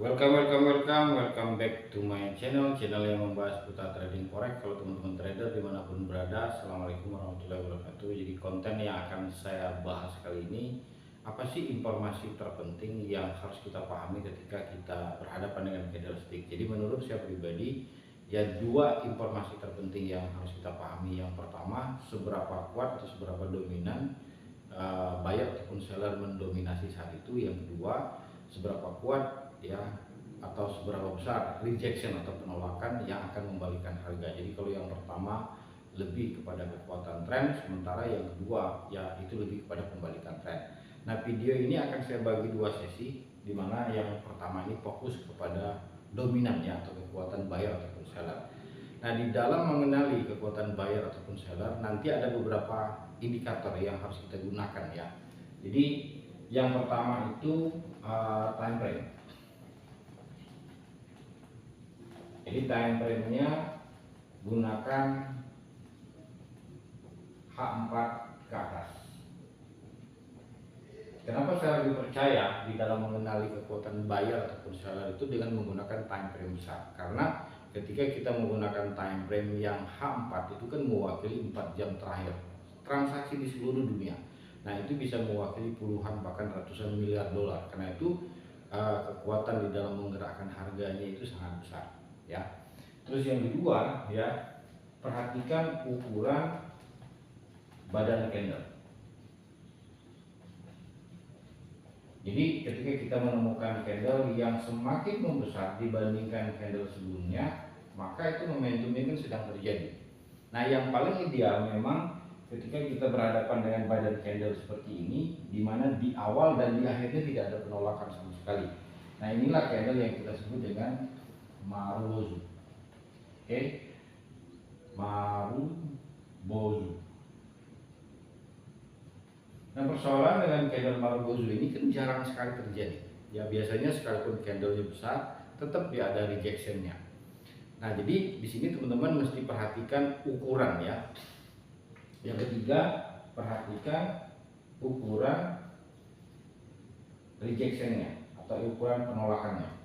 Welcome back to my channel yang membahas putar trading forex. Kalau teman-teman trader dimanapun berada, assalamualaikum warahmatullahi wabarakatuh. Jadi konten yang akan saya bahas kali ini, apa sih informasi terpenting yang harus kita pahami ketika kita berhadapan dengan candlestick. Jadi menurut saya pribadi, ya dua informasi terpenting yang harus kita pahami. Yang pertama, seberapa kuat atau seberapa dominan buyer ataupun seller mendominasi saat itu. Yang kedua, seberapa kuat ya atau seberapa besar rejection atau penolakan yang akan membalikan harga. Jadi kalau yang pertama lebih kepada kekuatan tren, sementara yang kedua ya itu lebih kepada pembalikan tren. Nah, video ini akan saya bagi dua sesi, di mana yang pertama ini fokus kepada dominannya atau kekuatan buyer ataupun seller. Nah, di dalam mengenali kekuatan buyer ataupun seller, nanti ada beberapa indikator yang harus kita gunakan ya. Jadi yang pertama itu time frame. Jadi time frame-nya gunakan H4 ke atas. Kenapa saya lebih percaya di dalam mengenali kekuatan buyer ataupun seller itu dengan menggunakan time frame besar? Karena ketika kita menggunakan time frame yang H4 itu kan mewakili 4 jam terakhir transaksi di seluruh dunia. Nah, itu bisa mewakili puluhan bahkan ratusan miliar dolar. Karena itu kekuatan di dalam menggerakkan harganya itu sangat besar ya. Terus yang kedua ya, perhatikan ukuran badan candle. Jadi ketika kita menemukan candle yang semakin membesar dibandingkan candle sebelumnya, maka itu momentumnya kan sedang terjadi. Nah, yang paling ideal memang ketika kita berhadapan dengan badan candle seperti ini, di mana di awal dan di akhirnya tidak ada penolakan sama sekali. Nah, inilah candle yang kita sebut dengan Marubozu. Oke, Marubozu. Nah, persoalan dengan candle Marubozu ini kan jarang sekali terjadi. Ya, biasanya sekalipun candlenya besar, tetap dia ada rejectionnya. Nah, jadi di sini teman-teman mesti perhatikan ukuran ya. Yang ketiga, perhatikan ukuran rejectionnya atau ukuran penolakannya.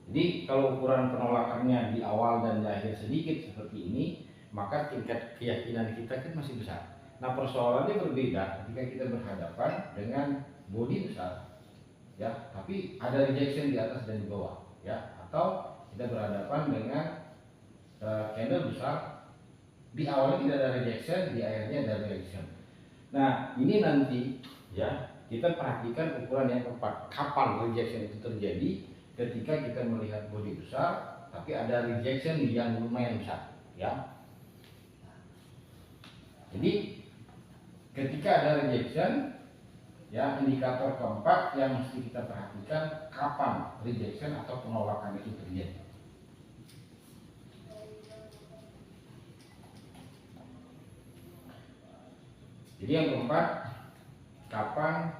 Jadi kalau ukuran penolakannya di awal dan di akhir sedikit seperti ini, maka tingkat keyakinan kita kan masih besar. Nah, persoalannya berbeda ketika kita berhadapan dengan body besar ya, tapi ada rejection di atas dan di bawah ya, atau kita berhadapan dengan candle besar, di awalnya tidak ada rejection, di akhirnya ada rejection. Nah, ini nanti ya kita perhatikan ukuran yang keempat, kapan rejection itu terjadi. Ketika kita melihat body besar tapi ada rejection yang lumayan besar ya. Jadi ketika ada rejection ya, indikator keempat yang mesti kita perhatikan kapan rejection atau penolakan itu terjadi. Jadi yang keempat, kapan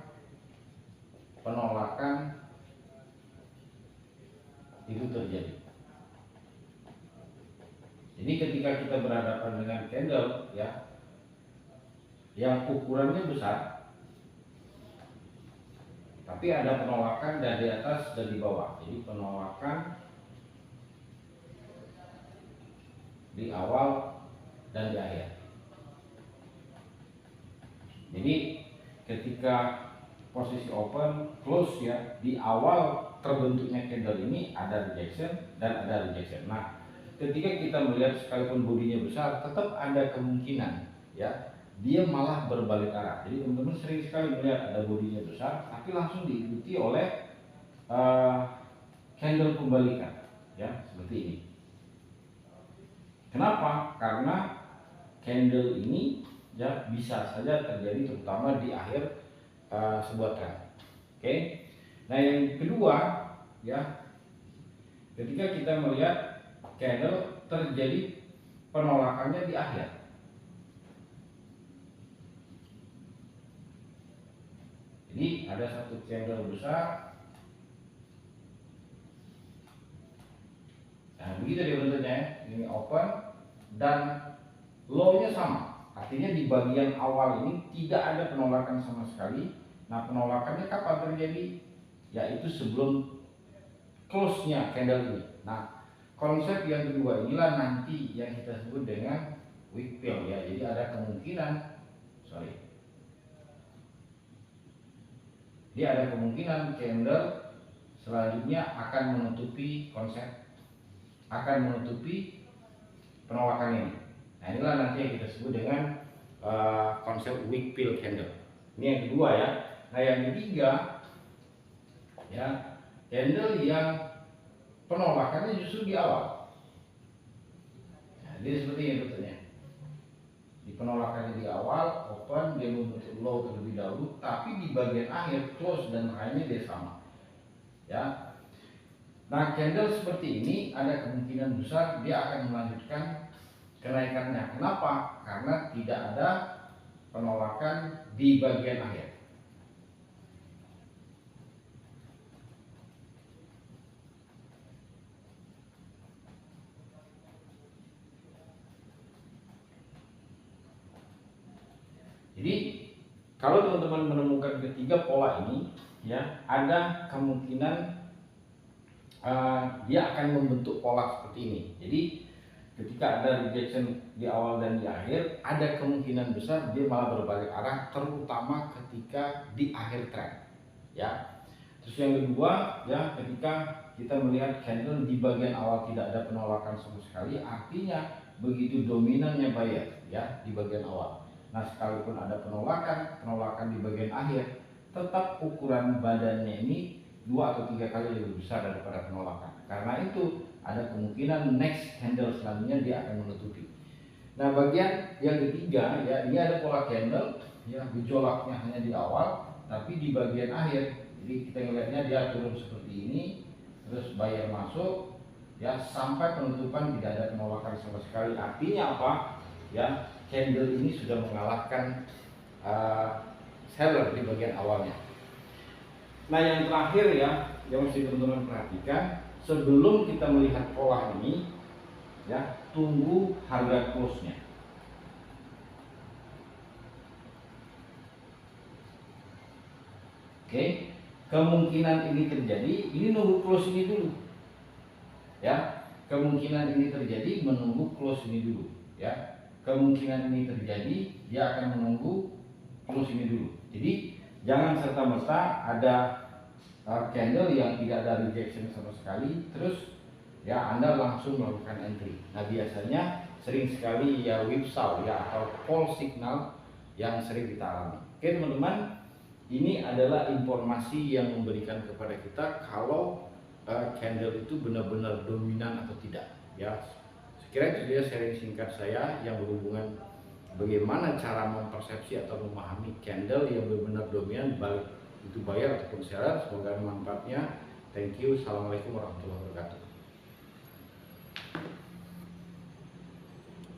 penolakan itu terjadi. Jadi ketika kita berhadapan dengan candle ya yang ukurannya besar tapi ada penolakan dari atas dan di bawah. Jadi penolakan di awal dan di akhir. Jadi ketika posisi open close ya, di awal terbentuknya candle ini ada rejection dan ada rejection. Nah, ketika kita melihat sekalipun bodinya besar, tetap ada kemungkinan ya dia malah berbalik arah. Jadi teman-teman sering sekali melihat ada bodinya besar tapi langsung diikuti oleh candle pembalikan ya, seperti ini. Kenapa? Karena candle ini ya bisa saja terjadi terutama di akhir sebuah tren. Oke. Nah, yang kedua ya, ketika kita melihat candle terjadi penolakannya di akhir. Jadi ada satu candle besar. Nah, begitu dia bentuknya. Ini open dan low-nya sama Artinya di bagian awal ini tidak ada penolakan sama sekali. Nah, penolakannya kapan terjadi? Yaitu sebelum close-nya candle ini. Nah, konsep yang kedua inilah nanti yang kita sebut dengan weak fill ya. Jadi ada kemungkinan, dia ada kemungkinan candle selanjutnya akan menutupi penolakan ini. Nah, inilah nanti yang kita sebut dengan konsep weak fill candle. Ini yang kedua ya. Nah, yang ketiga ya, candle yang penolakannya justru di awal. Nah, jadi seperti ini bentuknya. Di penolakannya di awal, open, dia membentuk low terlebih dahulu, tapi di bagian akhir close dan high-nya dia sama. Ya. Nah, candle seperti ini ada kemungkinan besar dia akan melanjutkan kenaikannya. Kenapa? Karena tidak ada penolakan di bagian akhir. Jadi kalau teman-teman menemukan ketiga pola ini, ya ada kemungkinan dia akan membentuk pola seperti ini. Jadi ketika ada rejection di awal dan di akhir, ada kemungkinan besar dia malah berbalik arah, terutama ketika di akhir tren. Ya. Terus yang kedua, ya ketika kita melihat candle di bagian awal tidak ada penolakan sama sekali, artinya begitu dominannya buyer ya di bagian awal. Nah, sekalipun ada penolakan di bagian akhir, tetap ukuran badannya ini 2 atau 3 kali lebih besar daripada penolakan. Karena itu ada kemungkinan next candle selanjutnya dia akan menutupi. Nah, bagian yang ketiga ya, ini ada pola candle ya, gejolaknya hanya di awal, tapi di bagian akhir. Jadi kita melihatnya dia turun seperti ini, terus buyer masuk ya sampai penutupan tidak ada penolakan sama sekali. Artinya apa? Ya, candle ini sudah mengalahkan seller di bagian awalnya. Nah, yang terakhir ya, yang mesti teman-teman perhatikan sebelum kita melihat pola ini, ya tunggu harga close-nya. Oke, kemungkinan ini terjadi, ini nunggu close ini dulu, ya. Kemungkinan ini terjadi menunggu close ini dulu, ya. Kemungkinan ini terjadi, dia akan menunggu close ini dulu. Jadi jangan serta-merta ada candle yang tidak ada rejection sama sekali, terus ya Anda langsung melakukan entry. Nah, biasanya sering sekali ya whipsaw ya atau false signal yang sering kita alami. Oke teman-teman, ini adalah informasi yang memberikan kepada kita kalau candle itu benar-benar dominan atau tidak. Ya, sekiranya itu dia sharing singkat saya yang berhubungan bagaimana cara mempersepsi atau memahami candle yang benar-benar dominan, baik itu buyer ataupun seller. Semoga manfaatnya. Thank you. Assalamualaikum warahmatullahi wabarakatuh.